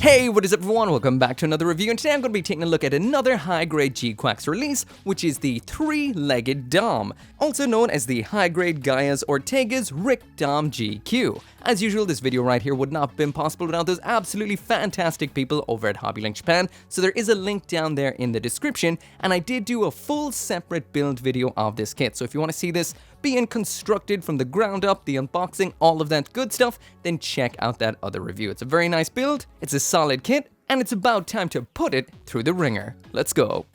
Hey, what is up everyone? Welcome back to another review, and today I'm going to be taking a look at another high-grade GQuuuuuuX release, which is the three-legged Dom, also known as the high-grade Gaia's Ortega's Rick Dom GQ. As usual, this video right here would not have been possible without those absolutely fantastic people over at HobbyLink Japan, so there is a link down there in the description, and I did do a full separate build video of this kit, so if you want to see this being constructed from the ground up, the unboxing, all of that good stuff, then check out that other review. It's a very nice build, it's a solid kit, and it's about time to put it through the ringer. Let's go.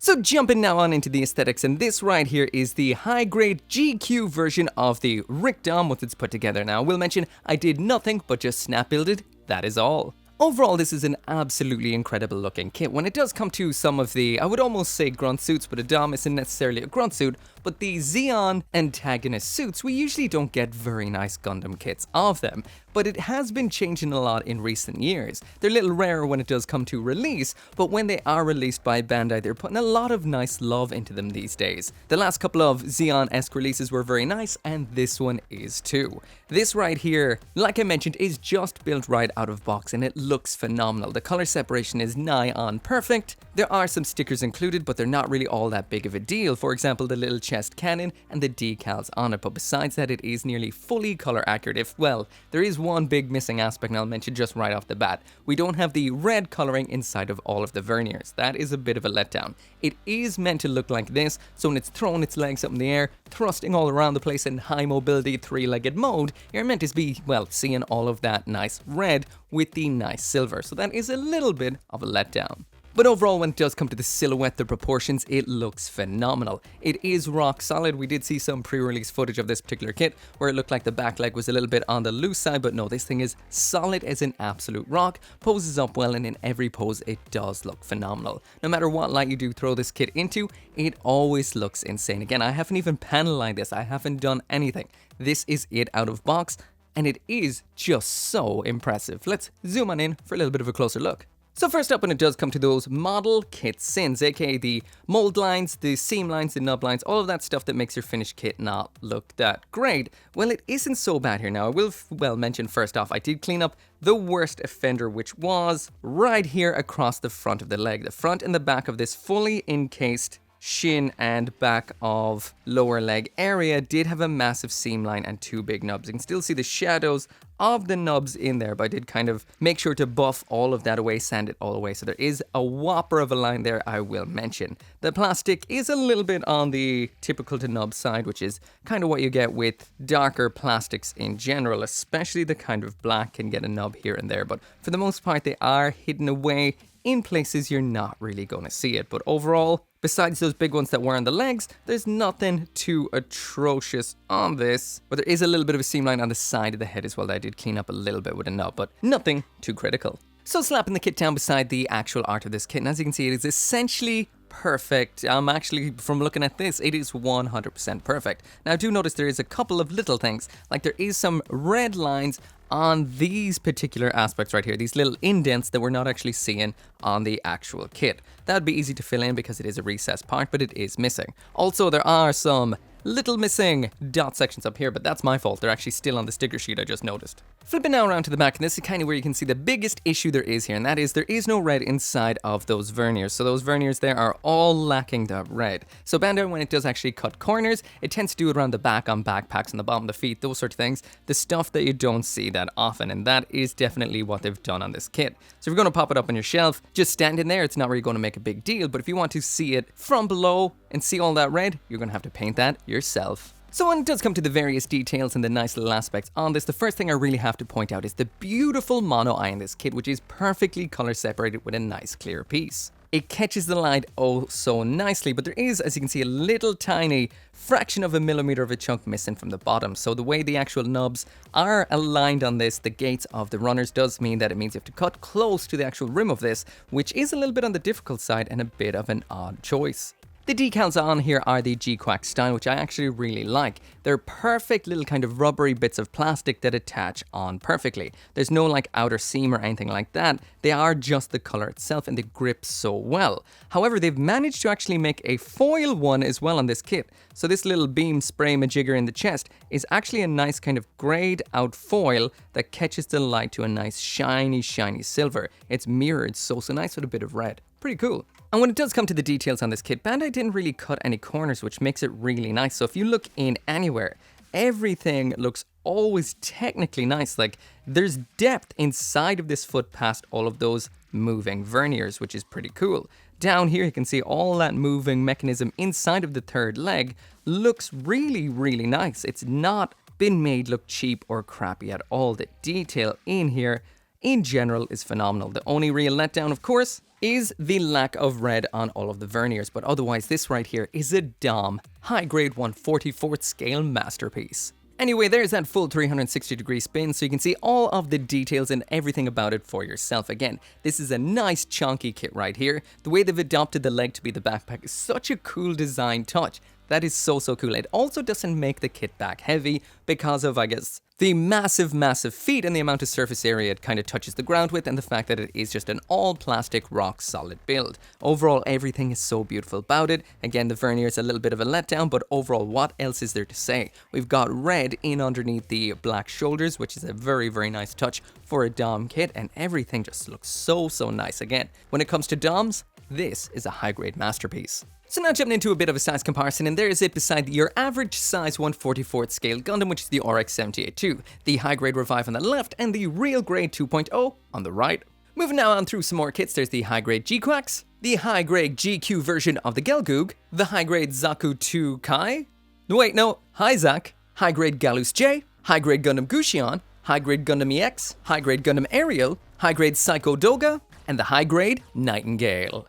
So jumping now on into the aesthetics, and this right here is the high-grade GQ version of the Rick Dom once it's put together. Now I will mention I did nothing but just snap builded, that is all. Overall, this is an absolutely incredible looking kit. When it does come to some of the, I would almost say grunt suits, but a Dom isn't necessarily a grunt suit, but the Zeon antagonist suits, we usually don't get very nice Gundam kits of them, but it has been changing a lot in recent years. They're a little rarer when it does come to release, but when they are released by Bandai, they're putting a lot of nice love into them these days. The last couple of Zeon-esque releases were very nice, and this one is too. This right here, like I mentioned, is just built right out of box, and it looks phenomenal. The color separation is nigh on perfect. There are some stickers included, but they're not really all that big of a deal. For example, the little chest cannon and the decals on it, but besides that, it is nearly fully color accurate. If, well, there is one big missing aspect, and I'll mention just right off the bat. We don't have the red coloring inside of all of the verniers. That is a bit of a letdown. It is meant to look like this, so when it's throwing its legs up in the air, thrusting all around the place in high mobility three-legged mode, you're meant to be, well, seeing all of that nice red with the nice silver. So that is a little bit of a letdown. But overall, when it does come to the silhouette, the proportions, it looks phenomenal. It is rock solid. We did see some pre-release footage of this particular kit where it looked like the back leg was a little bit on the loose side, but no, this thing is solid as an absolute rock, poses up well, and in every pose, it does look phenomenal. No matter what light you do throw this kit into, it always looks insane. Again, I haven't even panel lined this. I haven't done anything. This is it out of box, and it is just so impressive. Let's zoom on in for a little bit of a closer look. So first up, when it does come to those model kit sins, aka the mold lines, the seam lines, the nub lines, all of that stuff that makes your finished kit not look that great, well, it isn't so bad here. Now, I will mention first off, I did clean up the worst offender, which was right here across the front of the leg. The front and the back of this fully encased shin and back of lower leg area did have a massive seam line and two big nubs. You can still see the shadows of the nubs in there, but I did kind of make sure to buff all of that away, sand it all away. So there is a whopper of a line there I will mention. The plastic is a little bit on the typical to nub side, which is kind of what you get with darker plastics in general, especially the kind of black can get a nub here and there. But for the most part, they are hidden away in places you're not really going to see it. But overall, besides those big ones that were on the legs, there's nothing too atrocious on this. But there is a little bit of a seam line on the side of the head as well that I did clean up a little bit with a nub, but nothing too critical. So slapping the kit down beside the actual art of this kit, and as you can see, it is essentially perfect. Actually, from looking at this, it is 100% perfect. Now, I do notice there is a couple of little things, like there is some red lines on these particular aspects right here, these little indents that we're not actually seeing on the actual kit. That would be easy to fill in because it is a recessed part, but it is missing. Also, there are some little missing dot sections up here, but that's my fault. They're actually still on the sticker sheet I just noticed. Flipping now around to the back, and this is kind of where you can see the biggest issue there is here, and that is there is no red inside of those verniers. So those verniers there are all lacking that red. So Bandai, when it does actually cut corners, it tends to do it around the back on backpacks, on the bottom of the feet, those sort of things, the stuff that you don't see that often, and that is definitely what they've done on this kit. So if you're going to pop it up on your shelf, just stand in there, it's not really going to make a big deal, but if you want to see it from below and see all that red, you're going to have to paint that yourself. So when it does come to the various details and the nice little aspects on this, the first thing I really have to point out is the beautiful mono eye in this kit, which is perfectly color separated with a nice clear piece. It catches the light oh so nicely, but there is, as you can see, a little tiny fraction of a millimeter of a chunk missing from the bottom. So the way the actual nubs are aligned on this, the gates of the runners, does mean that it means you have to cut close to the actual rim of this, which is a little bit on the difficult side and a bit of an odd choice. The decals on here are the GQuuuuuX style, which I actually really like. They're perfect little kind of rubbery bits of plastic that attach on perfectly. There's no like outer seam or anything like that. They are just the color itself and they grip so well. However, they've managed to actually make a foil one as well on this kit. So this little beam spray majigger in the chest is actually a nice kind of grayed out foil that catches the light to a nice shiny silver. It's mirrored so nice with a bit of red. Pretty cool. And when it does come to the details on this kit, Bandai didn't really cut any corners, which makes it really nice. So if you look in anywhere, everything looks always technically nice. Like there's depth inside of this foot past all of those moving verniers, which is pretty cool. Down here, you can see all that moving mechanism inside of the third leg looks really nice. It's not been made look cheap or crappy at all. The detail in here, in general, is phenomenal. The only real letdown, of course, is the lack of red on all of the verniers, but otherwise this right here is a DOM high grade 1/44th scale masterpiece. Anyway, there's that full 360-degree spin, so you can see all of the details and everything about it for yourself. Again, this is a nice chunky kit right here. The way they've adopted the leg to be the backpack is such a cool design touch. That is so cool. It also doesn't make the kit back heavy because of, I guess, the massive feet and the amount of surface area it kind of touches the ground with, and the fact that it is just an all plastic rock solid build. Overall, everything is so beautiful about it. Again, the vernier is a little bit of a letdown, but overall, what else is there to say? We've got red in underneath the black shoulders, which is a very nice touch for a DOM kit, and everything just looks so nice. Again, when it comes to DOMs, this is a high grade masterpiece. So now jumping into a bit of a size comparison, and there's it beside your average size 1/44th scale Gundam, which is the RX-78-2, the high grade Revive on the left, and the real grade 2.0 on the right. Moving now on through some more kits, there's the high grade GQuuuuuX, the high grade GQ version of the Gelgoog, the high grade Zaku 2 Kai, wait no, Hyzak, high grade Galus J, high grade Gundam Guxion, high grade Gundam EX, high grade Gundam Ariel, high grade Psycho Doga, and the high grade Nightingale.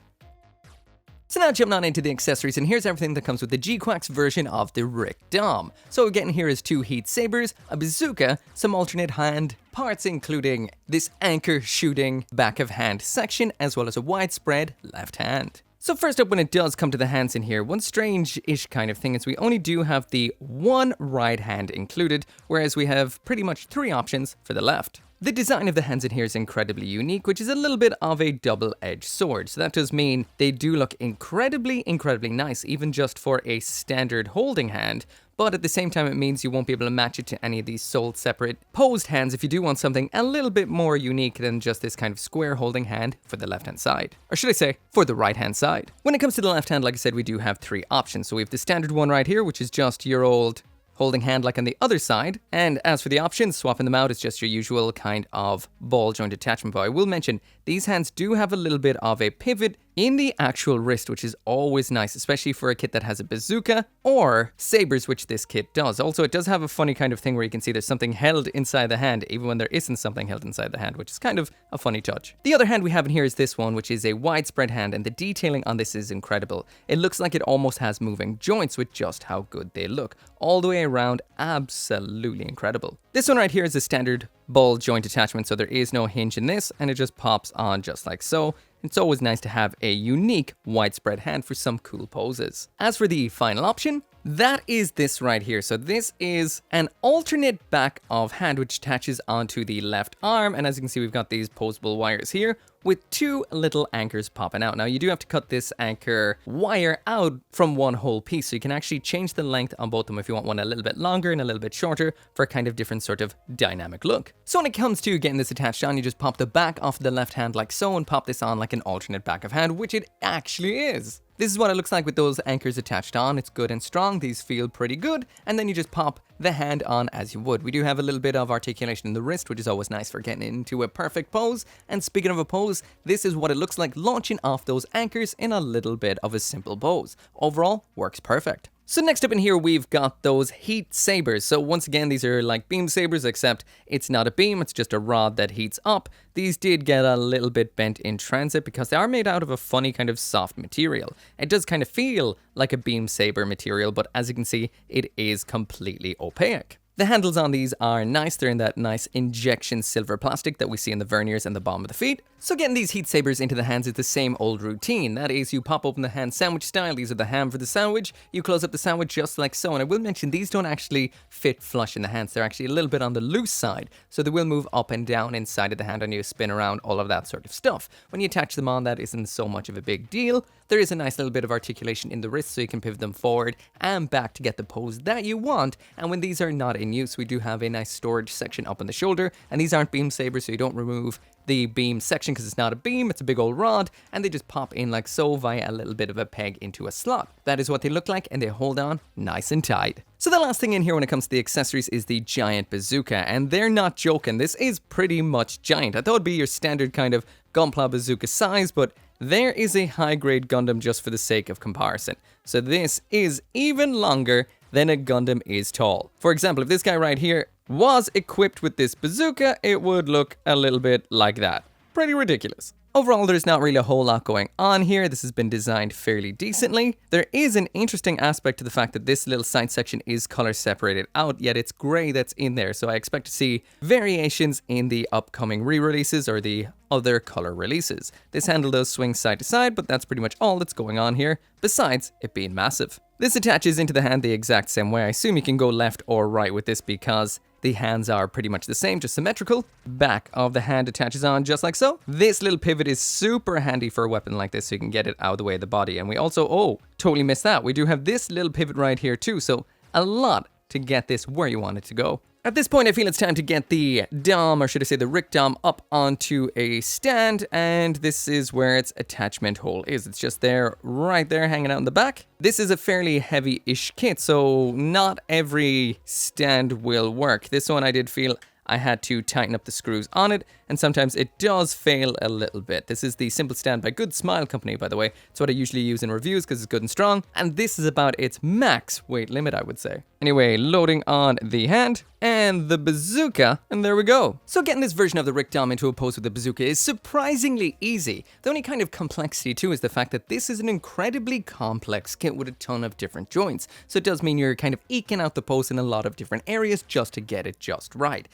So now jumping on into the accessories, and here's everything that comes with the GQuuuuuX version of the Rick Dom. So what we're getting here is 2 heat sabers, a bazooka, some alternate hand parts including this anchor shooting back of hand section, as well as a widespread left hand. So first up, when it does come to the hands in here, one strange-ish kind of thing is we only do have the one right hand included, whereas we have pretty much 3 options for the left. The design of the hands in here is incredibly unique, which is a little bit of a double-edged sword. So that does mean they do look incredibly nice, even just for a standard holding hand. But at the same time, it means you won't be able to match it to any of these sold separate posed hands if you do want something a little bit more unique than just this kind of square holding hand for the left-hand side. Or should I say, for the right-hand side. When it comes to the left hand, like I said, we do have 3 options. So we have the standard one right here, which is just your old holding hand like on the other side. And as for the options, swapping them out is just your usual kind of ball joint attachment. But I will mention, these hands do have a little bit of a pivot in the actual wrist, which is always nice, especially for a kit that has a bazooka or sabers, which this kit does. Also, it does have a funny kind of thing where you can see there's something held inside the hand, even when there isn't something held inside the hand, which is kind of a funny touch. The other hand we have in here is this one, which is a widespread hand, and the detailing on this is incredible. It looks like it almost has moving joints with just how good they look. All the way around, absolutely incredible. This one right here is a standard ball joint attachment, so there is no hinge in this, and it just pops on just like so. It's always nice to have a unique widespread hand for some cool poses. As for the final option, that is this right here. So this is an alternate back of hand which attaches onto the left arm, and as you can see, we've got these posable wires here with 2 little anchors popping out. Now you do have to cut this anchor wire out from one whole piece, so you can actually change the length on both of them if you want one a little bit longer and a little bit shorter for a kind of different sort of dynamic look. So when it comes to getting this attached on, you just pop the back off the left hand like so and pop this on like an alternate back of hand, which it actually is. This is what it looks like with those anchors attached on. It's good and strong. These feel pretty good. And then you just pop the hand on as you would. We do have a little bit of articulation in the wrist, which is always nice for getting into a perfect pose. And speaking of a pose, this is what it looks like launching off those anchors in a little bit of a simple pose. Overall, works perfect. So next up in here, we've got those heat sabers. So once again, these are like beam sabers, except it's not a beam, it's just a rod that heats up. These did get a little bit bent in transit because they are made out of a funny kind of soft material. It does kind of feel like a beam saber material, but as you can see, it is completely opaque. The handles on these are nice, they're in that nice injection silver plastic that we see in the verniers and the bottom of the feet. So getting these heat sabers into the hands is the same old routine. That is, you pop open the hand sandwich style, these are the ham for the sandwich, you close up the sandwich just like so. And I will mention these don't actually fit flush in the hands, they're actually a little bit on the loose side. So they will move up and down inside of the hand on you, spin around, all of that sort of stuff. When you attach them on, that isn't so much of a big deal. There is a nice little bit of articulation in the wrist so you can pivot them forward and back to get the pose that you want. And when these are not in use, we do have a nice storage section up on the shoulder, and these aren't beam sabers, so you don't remove the beam section because it's not a beam, it's a big old rod, and they just pop in like so via a little bit of a peg into a slot. That is what they look like, and they hold on nice and tight. So the last thing in here when it comes to the accessories is the giant bazooka, and they're not joking, this is pretty much giant. I thought it'd be your standard kind of gunpla bazooka size, but there is a high-grade Gundam just for the sake of comparison. So this is even longer than a Gundam is tall. For example, if this guy right here was equipped with this bazooka, it would look a little bit like that. Pretty ridiculous. Overall, there's not really a whole lot going on here. This has been designed fairly decently. There is an interesting aspect to the fact that this little sight section is color separated out, yet it's gray that's in there. So I expect to see variations in the upcoming re-releases or the other color releases. This handle does swing side to side, but that's pretty much all that's going on here, besides it being massive. This attaches into the hand the exact same way. I assume you can go left or right with this because the hands are pretty much the same, just symmetrical. Back of the hand attaches on just like so. This little pivot is super handy for a weapon like this so you can get it out of the way of the body. And we also, oh, totally missed that. We do have this little pivot right here too, so a lot to get this where you want it to go. At this point, I feel it's time to get the Dom, or should I say the Rick Dom, up onto a stand, and this is where its attachment hole is. It's just there, right there, hanging out in the back. This is a fairly heavy-ish kit, so not every stand will work. This one I did feel I had to tighten up the screws on it, and sometimes it does fail a little bit. This is the Simple Stand by Good Smile Company, by the way. It's what I usually use in reviews because it's good and strong, and this is about its max weight limit, I would say. Anyway, loading on the hand and the bazooka, and there we go. So getting this version of the Rick Dom into a pose with the bazooka is surprisingly easy. The only kind of complexity too is the fact that this is an incredibly complex kit with a ton of different joints. So it does mean you're kind of eking out the pose in a lot of different areas just to get it just right.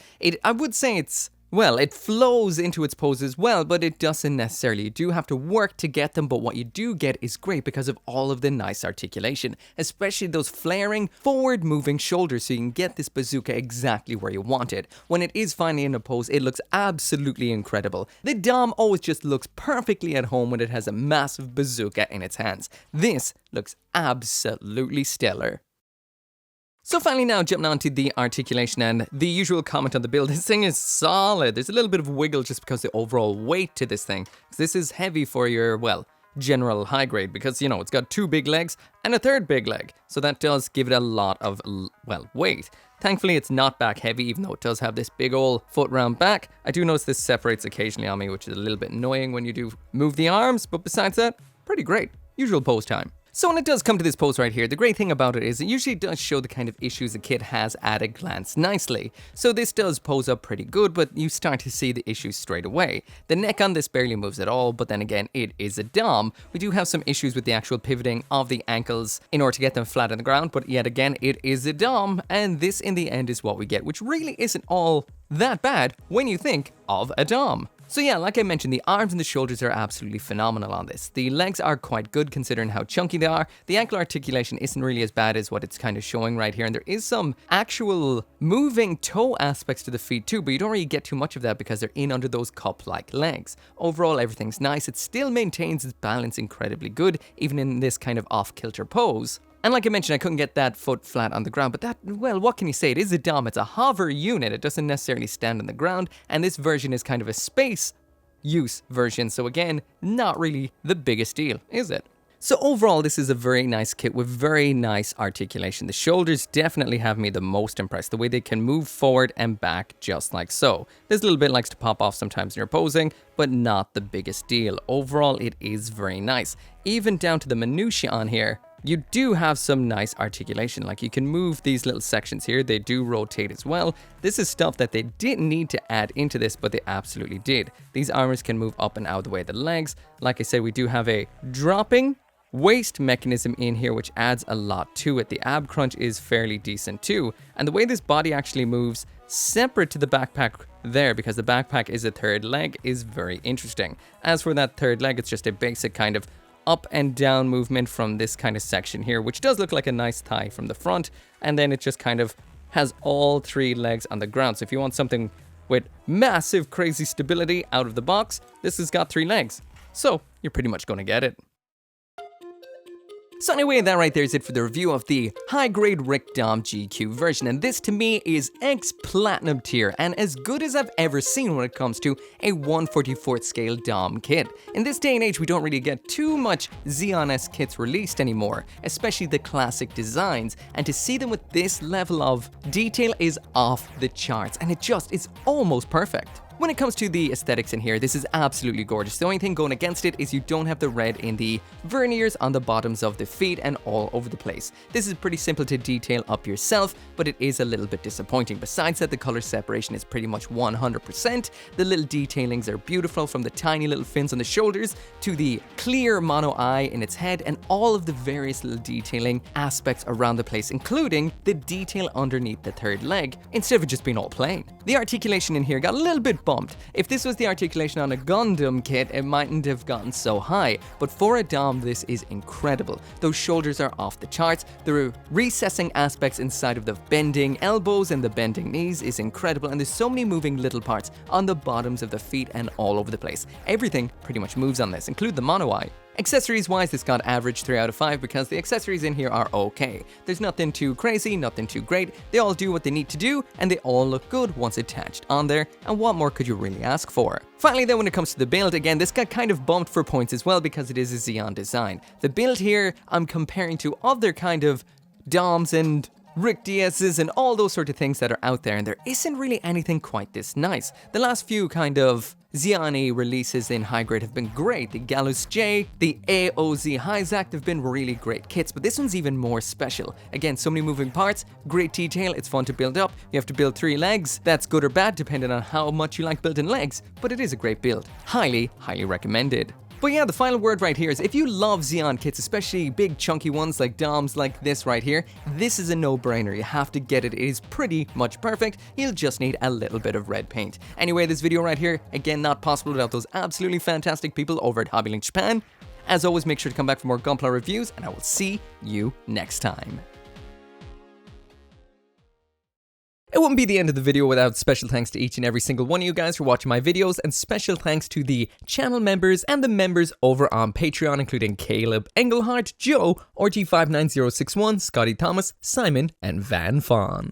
I would say it's, well, it flows into its poses well, but it doesn't necessarily. You do have to work to get them, but what you do get is great because of all of the nice articulation, especially those flaring, forward-moving shoulders so you can get this bazooka exactly where you want it. When it is finally in a pose, it looks absolutely incredible. The Dom always just looks perfectly at home when it has a massive bazooka in its hands. This looks absolutely stellar. So finally now jumping on to the articulation and the usual comment on the build. This thing is solid. There's a little bit of wiggle just because the overall weight to this thing. This is heavy for your, well, general high grade because, you know, it's got 2 big legs and a 3rd big leg. So that does give it a lot of, well, weight. Thankfully, it's not back heavy, even though it does have this big old foot round back. I do notice this separates occasionally on me, which is a little bit annoying when you do move the arms. But besides that, pretty great. Usual pose time. So when it does come to this pose right here, the great thing about it is it usually does show the kind of issues the kit has at a glance nicely. So this does pose up pretty good, but you start to see the issues straight away. The neck on this barely moves at all, but then again, it is a Dom. We do have some issues with the actual pivoting of the ankles in order to get them flat on the ground, but yet again, it is a Dom, and this in the end is what we get, which really isn't all that bad when you think of a Dom. So yeah, like I mentioned, the arms and the shoulders are absolutely phenomenal on this. The legs are quite good considering how chunky they are. The ankle articulation isn't really as bad as what it's kind of showing right here. And there is some actual moving toe aspects to the feet too, but you don't really get too much of that because they're in under those cup-like legs. Overall, everything's nice. It still maintains its balance incredibly good, even in this kind of off-kilter pose. And like I mentioned, I couldn't get that foot flat on the ground, but that, well, what can you say? It is a Dom, it's a hover unit, it doesn't necessarily stand on the ground, and this version is kind of a space use version, so again, not really the biggest deal, is it? So overall, this is a very nice kit with very nice articulation. The shoulders definitely have me the most impressed, the way they can move forward and back just like so. This little bit likes to pop off sometimes when you're posing, but not the biggest deal. Overall, it is very nice. Even down to the minutiae on here, you do have some nice articulation, like you can move these little sections here, they do rotate as well. This is stuff that they didn't need to add into this, but they absolutely did. These armors can move up and out of the way of the legs. Like I said, we do have a dropping waist mechanism in here, which adds a lot to it. The ab crunch is fairly decent too. And the way this body actually moves separate to the backpack there, because the backpack is a third leg, is very interesting. As for that third leg, it's just a basic kind of up and down movement from this kind of section here, which does look like a nice thigh from the front. And then it just kind of has all 3 legs on the ground. So if you want something with massive crazy stability out of the box, this has got 3 legs. So you're pretty much going to get it. So anyway, that right there is it for the review of the high-grade Rick Dom GQ version, and this to me is X-Platinum tier, and as good as I've ever seen when it comes to a 1/44th scale Dom kit. In this day and age, we don't really get too much Zeon-esque kits released anymore, especially the classic designs, and to see them with this level of detail is off the charts, and it just is almost perfect. When it comes to the aesthetics in here, this is absolutely gorgeous. The only thing going against it is you don't have the red in the verniers on the bottoms of the feet and all over the place. This is pretty simple to detail up yourself, but it is a little bit disappointing. Besides that, the color separation is pretty much 100%. The little detailings are beautiful, from the tiny little fins on the shoulders to the clear mono eye in its head, and all of the various little detailing aspects around the place, including the detail underneath the third leg, instead of it just being all plain. The articulation in here got a little bit bumped. If this was the articulation on a Gundam kit, it mightn't have gotten so high, but for a Dom, this is incredible. Those shoulders are off the charts. The recessing aspects inside of the bending elbows and the bending knees is incredible, and there's so many moving little parts on the bottoms of the feet and all over the place. Everything pretty much moves on this, include the mono eye. Accessories wise, this got average 3 out of 5 because the accessories in here are okay. There's nothing too crazy, nothing too great. They all do what they need to do, and they all look good once attached on there, and what more could you really ask for? Finally then, when it comes to the build, again, this got kind of bumped for points as well because it is a Zeon design. The build here, I'm comparing to other kind of Doms and Rick DS's and all those sort of things that are out there, and there isn't really anything quite this nice. The last few kind of Zeon releases in high grade have been great. The Galus J, the AOZ Hyzak have been really great kits, but this one's even more special. Again, so many moving parts, great detail, it's fun to build up. You have to build 3 legs. That's good or bad depending on how much you like building legs, but it is a great build. Highly, highly recommended. But yeah, the final word right here is if you love Zeon kits, especially big chunky ones like Doms like this right here, this is a no-brainer. You have to get it. It is pretty much perfect. You'll just need a little bit of red paint. Anyway, this video right here, again, not possible without those absolutely fantastic people over at HobbyLink Japan. As always, make sure to come back for more Gunpla reviews, and I will see you next time. It wouldn't be the end of the video without special thanks to each and every single one of you guys for watching my videos, and special thanks to the channel members and the members over on Patreon, including Caleb, Engelhardt, Joe, RG59061, Scotty Thomas, Simon, and Van Fawn.